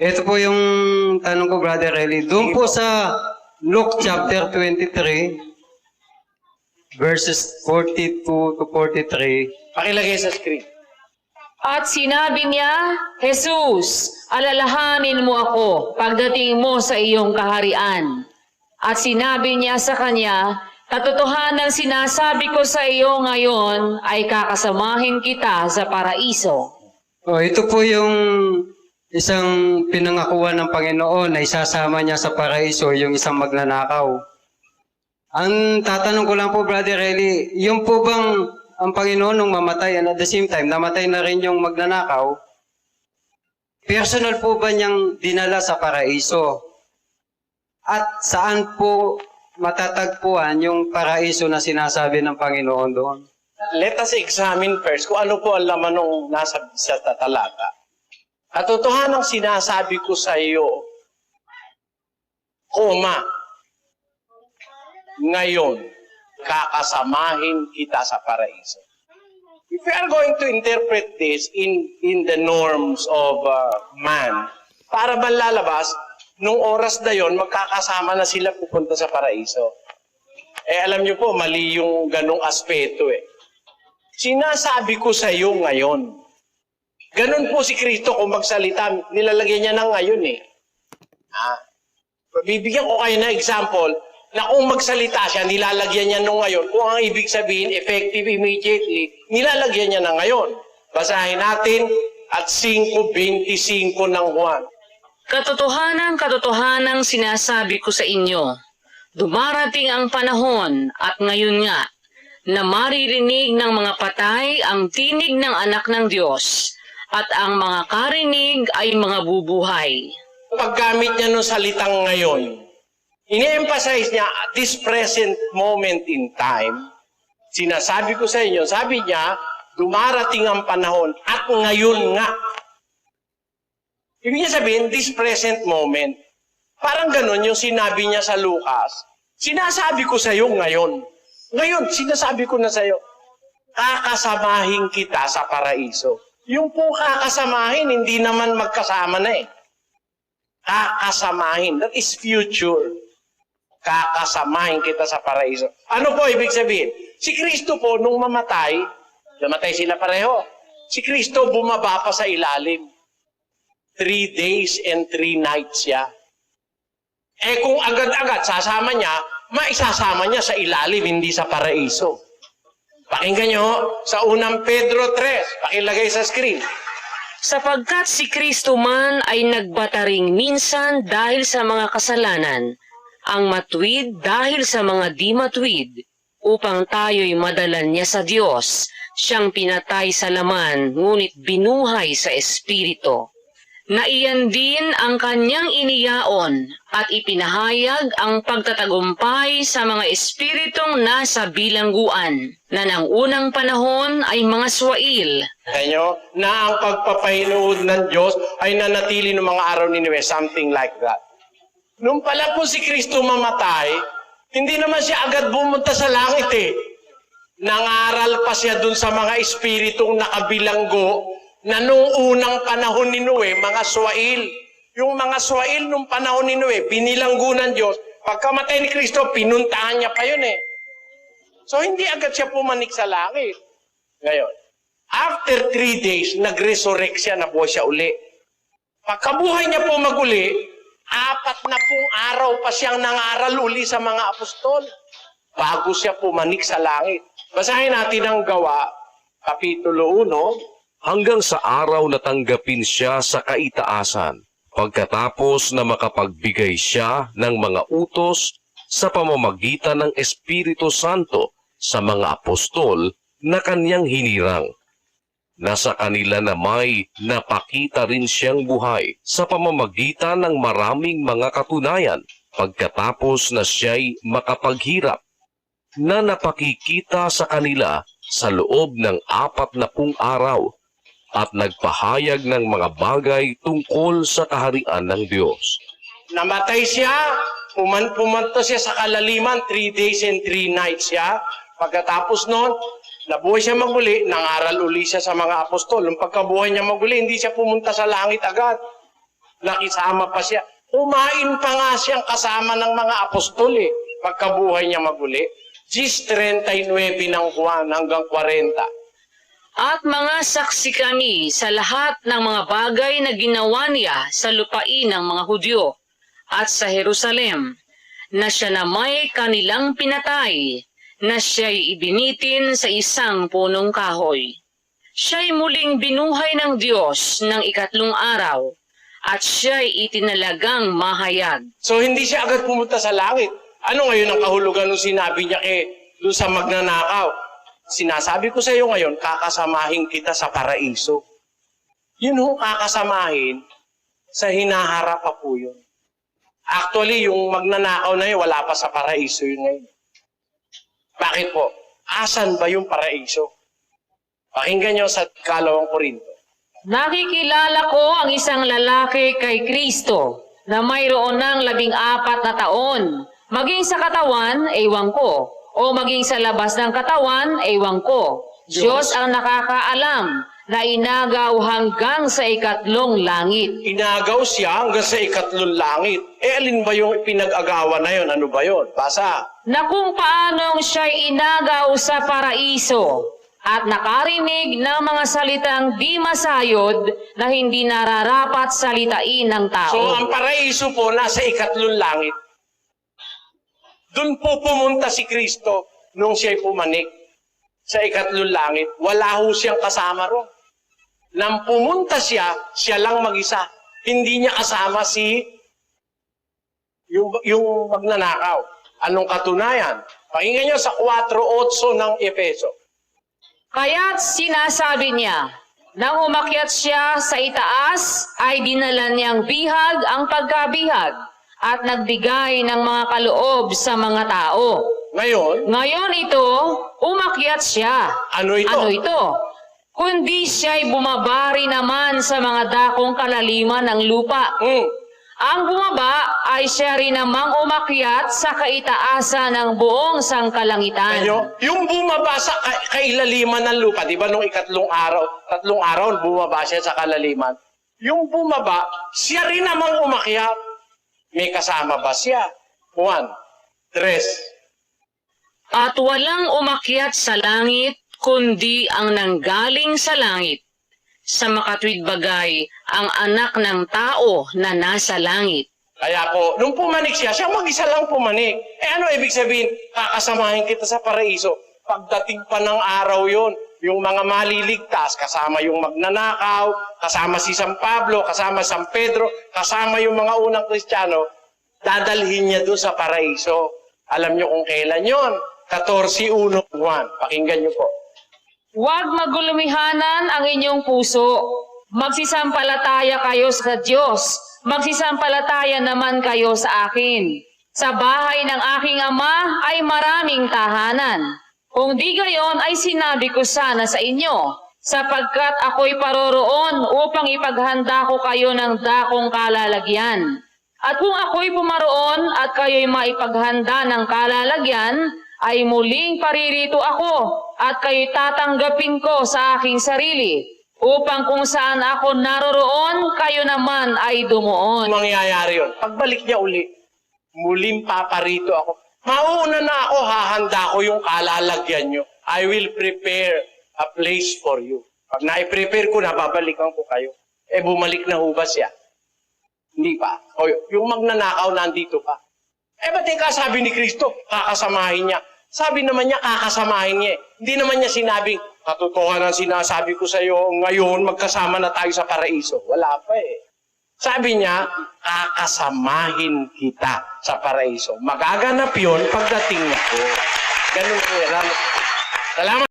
Ito po yung tanong ko, Brother Eli. Doon po sa Luke chapter 23, verses 42 to 43. Pakilagay sa screen. At sinabi niya, Jesus, alalahanin mo ako pagdating mo sa iyong kaharian. At sinabi niya sa kanya, katotohanan sinasabi ko sa iyo ngayon ay kakasamahin kita sa paraiso. Ito po yung isang pinangakuan ng Panginoon na isasama niya sa paraiso, yung isang magnanakaw. Ang tatanong ko lang po, Brother Eli, yung po bang ang Panginoon nung mamatay and at the same time, namatay na rin yung magnanakaw, personal po ba niyang dinala sa paraiso? At saan po matatagpuan yung paraiso na sinasabi ng Panginoon doon? Let us examine first kung ano po ang laman ng nasa sa talata. Katotohanan sinasabi ko sa iyo, ngayon, kakasamahin kita sa paraiso. If we are going to interpret this in the norms of man, para ba lalabas, nung oras na yon, magkakasama na sila pupunta sa paraiso. Alam niyo po, mali yung ganong aspeto Sinasabi ko sa iyo ngayon. Ganon po si Kristo kung magsalita, nilalagyan niya ng ngayon Bibigyan ko kayo ng example na kung magsalita siya, nilalagyan niya ng ngayon. Kung ang ibig sabihin, effective immediately, nilalagyan niya ng ngayon. Basahin natin at 5:25 ng Juan. Katotohanan sinasabi ko sa inyo, dumarating ang panahon at ngayon nga, na maririnig ng mga patay ang tinig ng anak ng Diyos, at ang mga karinig ay mga bubuhay. Paggamit niya ng salitang ngayon, ini-emphasize niya at this present moment in time, sinasabi ko sa inyo, sabi niya, dumarating ang panahon at ngayon nga. Ibig niya sabihin, this present moment. Parang ganun yung sinabi niya sa Lucas. Sinasabi ko sa iyo ngayon. Ngayon, sinasabi ko na sa iyo, kakasamahin kita sa paraiso. Yung po kakasamahin, hindi naman magkasama na Kakasamahin. That is future. Kakasamahin kita sa paraiso. Ano po ibig sabihin? Si Kristo po, nung namatay sila pareho. Si Kristo bumaba pa sa ilalim. 3 days and 3 nights siya. Kung agad-agad sasama niya, maisasama niya sa ilalim, hindi sa paraiso. Pakinggan nyo, sa unang Pedro 3, pakilagay sa screen. Sapagkat si Kristo man ay nagbataring minsan dahil sa mga kasalanan, ang matuwid dahil sa mga di matuwid, upang tayo'y madalan niya sa Diyos, siyang pinatay sa laman, ngunit binuhay sa Espiritu. Na iyan din ang kanyang iniyaon at ipinahayag ang pagtatagumpay sa mga espiritong nasa bilangguan na ng unang panahon ay mga swail. Kanyo, na ang pagpapahinood ng Diyos ay nanatili ng mga araw ni Noe, something like that. Nung pala po si Kristo mamatay, hindi naman siya agad bumunta sa langit Nangaral pa siya dun sa mga espiritong nakabilanggo na nung unang panahon ni Noe, mga swail. Yung mga swail nung panahon ni Noe, binilanggo ng Diyos. Pagkamatay ni Kristo, pinuntahan niya pa yun So, hindi agad siya pumanik sa langit. Ngayon, after 3 days, nag-resurrect siya, nabuhay siya uli. Pagkabuhay niya po maguli, 4 na pong araw pa siyang nangaral uli sa mga apostol bago siya pumanik sa langit. Basahin natin ang Gawa, Kapitulo 1, hanggang sa araw na tanggapin siya sa kaitaasan, pagkatapos na makapagbigay siya ng mga utos sa pamamagitan ng Espiritu Santo sa mga apostol na kanyang hinirang. Nasa kanila na may napakita rin siyang buhay sa pamamagitan ng maraming mga katunayan pagkatapos na siya'y makapaghirap, na napakikita sa kanila sa loob ng 40 araw at nagpahayag ng mga bagay tungkol sa kaharian ng Diyos. Namatay siya, pumunta siya sa kalaliman, 3 days and 3 nights siya. Pagkatapos noon, nabuhay siya maguli, nangaral uli siya sa mga apostol. Nung pagkabuhay niya maguli, hindi siya pumunta sa langit agad. nakisama pa siya. Kumain pa nga siyang kasama ng mga apostol pagkabuhay niya maguli. Gis 39 ng Juan hanggang 40. At mga saksi kami sa lahat ng mga bagay na ginawa niya sa lupain ng mga Hudyo at sa Jerusalem, na siya na may kanilang pinatay, na siya'y ibinitin sa isang punong kahoy. Siya'y muling binuhay ng Diyos ng ikatlong araw, at siya'y itinalagang mahayag. So hindi siya agad pumunta sa langit. Ano ngayon ang kahulugan nung sinabi niya doon sa magnanakaw? Sinasabi ko sa iyo ngayon, kakasamahin kita sa paraiso. Yun ho, kakasamahin, sa hinaharap pa po yun. Actually, yung magnanakaw na yun, wala pa sa paraiso yun ngayon. Bakit po? Asan ba yung paraiso? Pakinggan nyo sa 2 Korinto. Nakikilala ko ang isang lalaki kay Kristo na mayroon ng 14 na taon. Maging sa katawan, ewan ko. O maging sa labas ng katawan, ewan ko. Diyos ang nakakaalam na inagaw hanggang sa ikatlong langit. Inagaw siya hanggang sa ikatlong langit. Alin ba yung pinag-agawan na yun? Ano ba yun? Basa. Na kung paanong siya'y inagaw sa paraiso at nakarinig ng mga salitang di masayod na hindi nararapat salitain ng tao. So, ang paraiso po nasa ikatlong langit. Doon po pumunta si Kristo nung siya'y pumanik sa ikatlong langit. Wala ho siyang kasama ron. Nang pumunta siya, siya lang mag-isa. Hindi niya kasama yung magnanakaw. Anong katunayan? Pakinggan niyo sa 4:8 ng Efeso. Kaya't sinasabi niya, nang umakyat siya sa itaas, ay dinala niyang bihag ang pagkabihag at nagbigay ng mga kaloob sa mga tao. Ngayon ito, umakyat siya. Ano ito? Ano ito? Kundi siya'y bumabari naman sa mga dakong kalaliman ng lupa. Ang bumaba ay siya rin namang umakyat sa kaitaasan ng buong sangkalangitan. Yung bumaba sa kailaliman ng lupa, di ba nung tatlong araw, bumaba siya sa kalaliman. Yung bumaba, siya rin namang umakyat. May kasama ba siya? 1, 3. At walang umakyat sa langit, kundi ang nanggaling sa langit. Sa makatwid bagay, ang anak ng tao na nasa langit. Kaya po, nung pumanik siya mag-isa lang pumanik. Ano ibig sabihin? Kakasamahin kita sa paraiso. Pagdating pa ng araw yon, yung mga maliligtas, kasama yung magnanakaw, kasama si San Pablo, kasama San Pedro, kasama yung mga unang Kristiyano, dadalhin niya doon sa paraiso. Alam niyo kung kailan yon? 14:1. Pakinggan niyo po. Huwag magulumihanan ang inyong puso. Magsisampalataya kayo sa Diyos. Magsisampalataya naman kayo sa akin. Sa bahay ng aking ama ay maraming tahanan. Kung di gayon ay sinabi ko sana sa inyo, sapagkat ako'y paroroon upang ipaghanda ko kayo ng dakong kalalagyan. At kung ako'y pumaroon at kayo'y maipaghanda ng kalalagyan, ay muling paririto ako at kayo'y tatanggapin ko sa aking sarili, upang kung saan ako naroroon, kayo naman ay dumuon. Mangyayari yun. Pagbalik niya uli, muling paparito ako. Mauna na ako, hahanda ko yung kalalagyan nyo. I will prepare a place for you. Pag na-prepare ko na, babalikan ko kayo. Bumalik na ho ba siya? Hindi pa. O, yung magnanakaw nandito pa. Ba't sabi ni Kristo, kakasamahin niya? Sabi naman niya, kakasamahin niya. Hindi naman niya sinabing, katotohanan sinasabi ko sa iyo, ngayon magkasama na tayo sa paraiso. Wala pa Sabi niya, kakasamahin kita sa paraiso. Magaganap yun pagdating niya po. Ganun po yan. Salamat.